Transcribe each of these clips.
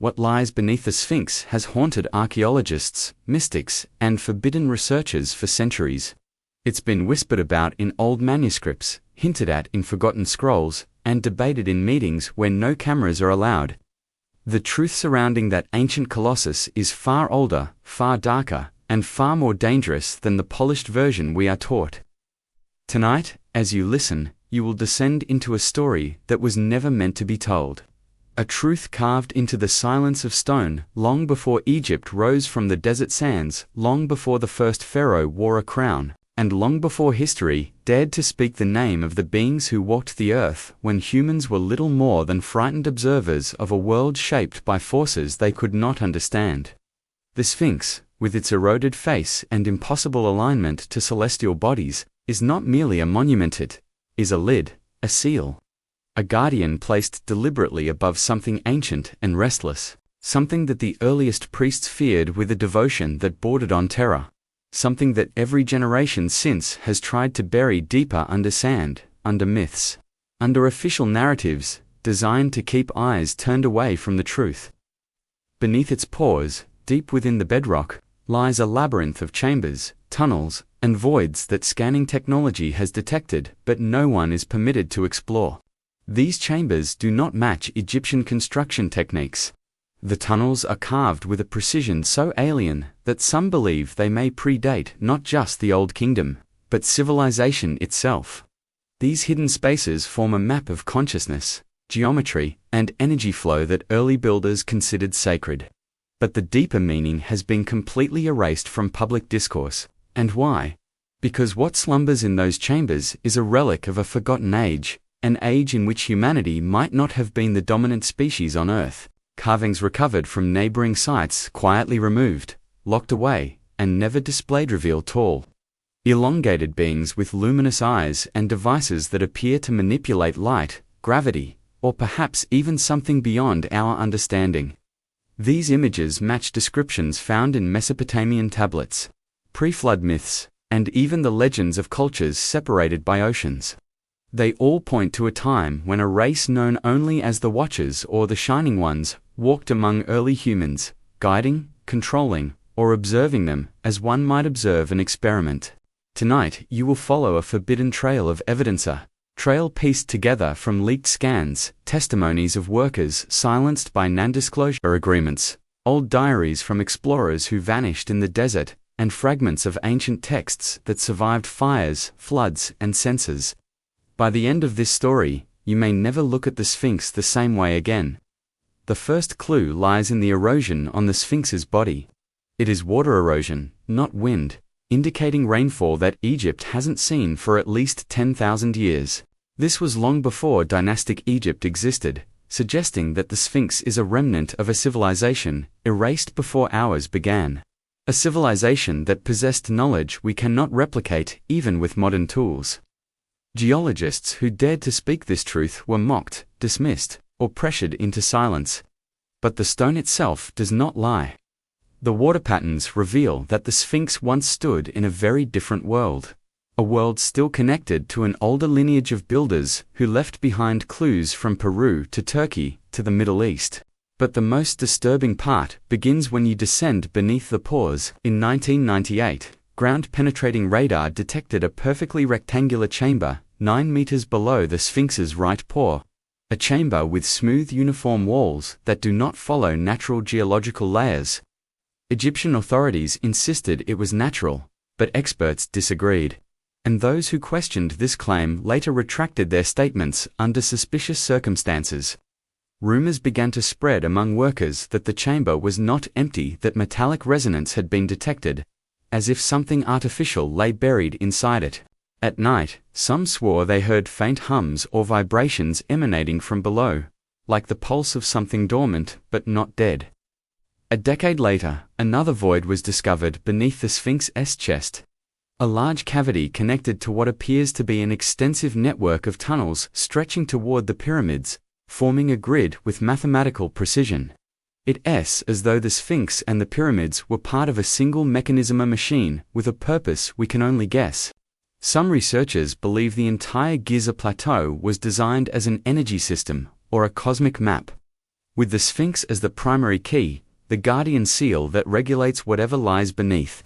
what lies beneath the Sphinx has haunted archaeologists, mystics, and forbidden researchers for centuries. It's been whispered about in old manuscripts, hinted at in forgotten scrolls, and debated in meetings where no cameras are allowed. The truth surrounding that ancient colossus is far older, far darker, and far more dangerous than the polished version we are taught. Tonight, as you listen, you will descend into a story that was never meant to be told. A truth carved into the silence of stone, long before Egypt rose from the desert sands, long before the first pharaoh wore a crown, and long before history dared to speak the name of the beings who walked the earth when humans were little more than frightened observers of a world shaped by forces they could not understand. The Sphinx, with its eroded face and impossible alignment to celestial bodies, is not merely a monument, it is a lid, a seal. A guardian placed deliberately above something ancient and restless, something that the earliest priests feared with a devotion that bordered on terror, something that every generation since has tried to bury deeper under sand, under myths, under official narratives, designed to keep eyes turned away from the truth. Beneath its pores, deep within the bedrock, lies a labyrinth of chambers, tunnels, and voids that scanning technology has detected but no one is permitted to explore. These chambers do not match Egyptian construction techniques. The tunnels are carved with a precision so alien that some believe they may predate not just the Old Kingdom, but civilization itself. These hidden spaces form a map of consciousness, geometry, and energy flow that early builders considered sacred. But the deeper meaning has been completely erased from public discourse. And why? Because what slumbers in those chambers is a relic of a forgotten age, an age in which humanity might not have been the dominant species on Earth. Carvings recovered from neighboring sites quietly removed, locked away, and never displayed reveal tall, elongated beings with luminous eyes and devices that appear to manipulate light, gravity, or perhaps even something beyond our understanding. These images match descriptions found in Mesopotamian tablets, pre-flood myths, and even the legends of cultures separated by oceans. They all point to a time when a race known only as the Watchers or the Shining Ones walked among early humans, guiding, controlling, or observing them as one might observe an experiment. Tonight you will follow a forbidden trail of evidence, a trail pieced together from leaked scans, testimonies of workers silenced by non-disclosure agreements, old diaries from explorers who vanished in the desert, and fragments of ancient texts that survived fires, floods, and censors. By the end of this story, you may never look at the Sphinx the same way again. The first clue lies in the erosion on the Sphinx's body. It is water erosion, not wind, indicating rainfall that Egypt hasn't seen for at least 10,000 years. This was long before dynastic Egypt existed, suggesting that the Sphinx is a remnant of a civilization erased before ours began. A civilization that possessed knowledge we cannot replicate even with modern tools. Geologists who dared to speak this truth were mocked, dismissed, or pressured into silence. But the stone itself does not lie. The water patterns reveal that the Sphinx once stood in a very different world. A world still connected to an older lineage of builders who left behind clues from Peru to Turkey to the Middle East. But the most disturbing part begins when you descend beneath the pores. In 1998, ground-penetrating radar detected a perfectly rectangular chamber 9 meters below the Sphinx's right paw. A chamber with smooth uniform walls that do not follow natural geological layers. Egyptian authorities insisted it was natural, but experts disagreed. And those who questioned this claim later retracted their statements under suspicious circumstances. Rumors began to spread among workers that the chamber was not empty, that metallic resonance had been detected, as if something artificial lay buried inside it. At night, some swore they heard faint hums or vibrations emanating from below, like the pulse of something dormant but not dead. A decade later, another void was discovered beneath the Sphinx's chest. A large cavity connected to what appears to be an extensive network of tunnels stretching toward the pyramids, forming a grid with mathematical precision. It's as though the Sphinx and the pyramids were part of a single mechanism, a machine with a purpose we can only guess. Some researchers believe the entire Giza plateau was designed as an energy system or a cosmic map. with the Sphinx as the primary key, the guardian seal that regulates whatever lies beneath.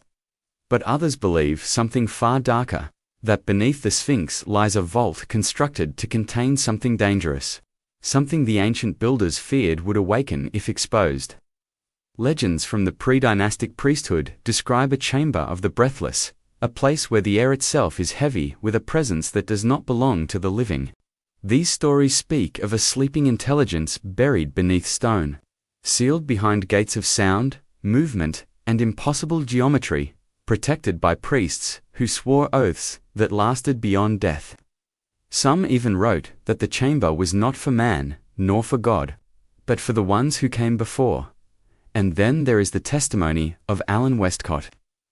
But others believe something far darker, that beneath the Sphinx lies a vault constructed to contain something dangerous, something the ancient builders feared would awaken if exposed. Legends from the pre-dynastic priesthood describe a chamber of the breathless, a place where the air itself is heavy with a presence that does not belong to the living. These stories speak of a sleeping intelligence buried beneath stone, sealed behind gates of sound, movement, and impossible geometry, protected by priests who swore oaths that lasted beyond death. Some even wrote that the chamber was not for man, nor for God, but for the ones who came before. And then there is the testimony of Alan Westcott,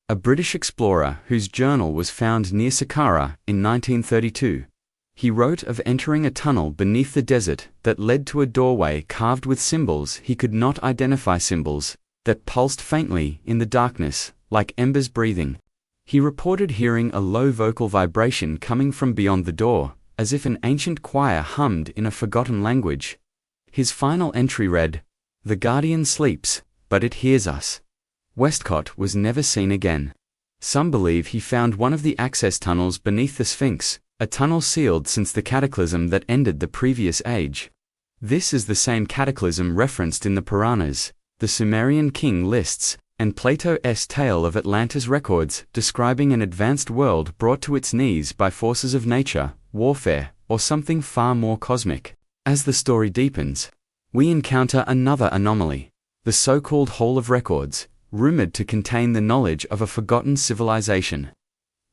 a British explorer whose journal was found near Saqqara in 1932. He wrote of entering a tunnel beneath the desert that led to a doorway carved with symbols he could not identify, symbols that pulsed faintly in the darkness, like embers breathing. He reported hearing a low vocal vibration coming from beyond the door, as if an ancient choir hummed in a forgotten language. His final entry read, "The guardian sleeps, but it hears us." Westcott was never seen again. Some believe he found one of the access tunnels beneath the Sphinx, a tunnel sealed since the cataclysm that ended the previous age. This is the same cataclysm referenced in the Puranas, the Sumerian king lists, and Plato's tale of Atlantis records, describing an advanced world brought to its knees by forces of nature, warfare, or something far more cosmic. As the story deepens, we encounter another anomaly, the so-called Hall of Records, rumored to contain the knowledge of a forgotten civilization.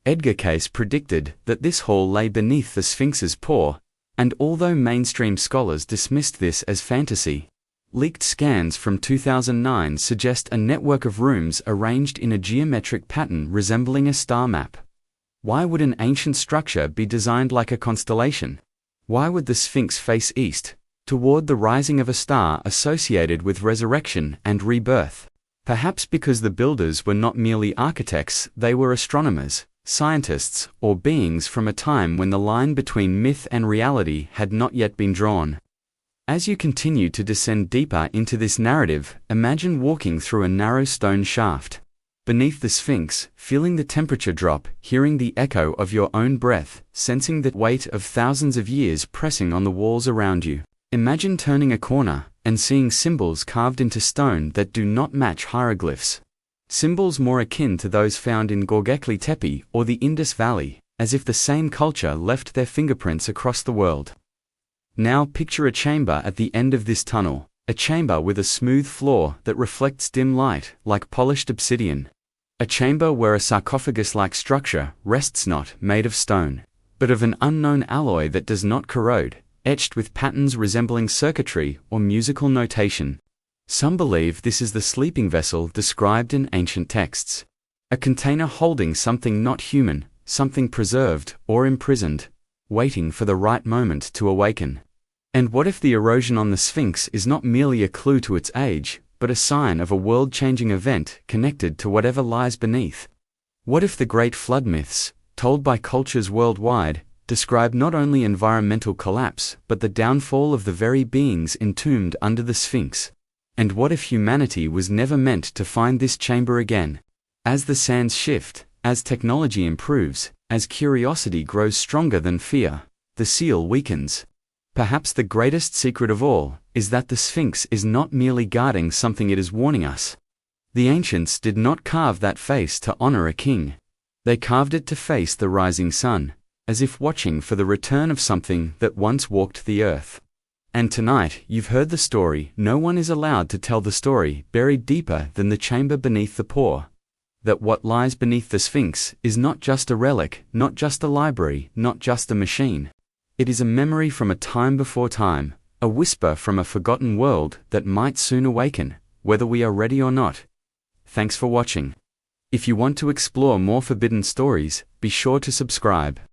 Edgar Cayce predicted that this hall lay beneath the Sphinx's paw, and although mainstream scholars dismissed this as fantasy, leaked scans from 2009 suggest a network of rooms arranged in a geometric pattern resembling a star map. Why would an ancient structure be designed like a constellation? Why would the Sphinx face east, toward the rising of a star associated with resurrection and rebirth? Perhaps because the builders were not merely architects, they were astronomers, scientists, or beings from a time when the line between myth and reality had not yet been drawn. As you continue to descend deeper into this narrative, imagine walking through a narrow stone shaft. Beneath the Sphinx, feeling the temperature drop, hearing the echo of your own breath, sensing the weight of thousands of years pressing on the walls around you. Imagine turning a corner and seeing symbols carved into stone that do not match hieroglyphs. Symbols more akin to those found in Göbekli Tepe or the Indus Valley, as if the same culture left their fingerprints across the world. Now picture a chamber at the end of this tunnel, a chamber with a smooth floor that reflects dim light like polished obsidian. A chamber where a sarcophagus-like structure rests, not made of stone, but of an unknown alloy that does not corrode, etched with patterns resembling circuitry or musical notation. Some believe this is the sleeping vessel described in ancient texts, a container holding something not human, something preserved or imprisoned, waiting for the right moment to awaken. And what if the erosion on the Sphinx is not merely a clue to its age, but a sign of a world-changing event connected to whatever lies beneath? What if the great flood myths, told by cultures worldwide, describe not only environmental collapse but the downfall of the very beings entombed under the Sphinx? And what if humanity was never meant to find this chamber again? As the sands shift, as technology improves, as curiosity grows stronger than fear, the seal weakens. Perhaps the greatest secret of all is that the Sphinx is not merely guarding something, it is warning us. The ancients did not carve that face to honor a king. They carved it to face the rising sun, as if watching for the return of something that once walked the earth. And tonight, you've heard the story. No one is allowed to tell the story buried deeper than the chamber beneath the paw. That what lies beneath the Sphinx is not just a relic, not just a library, not just a machine. It is a memory from a time before time, a whisper from a forgotten world that might soon awaken, whether we are ready or not. Thanks for watching. If you want to explore more forbidden stories, be sure to subscribe.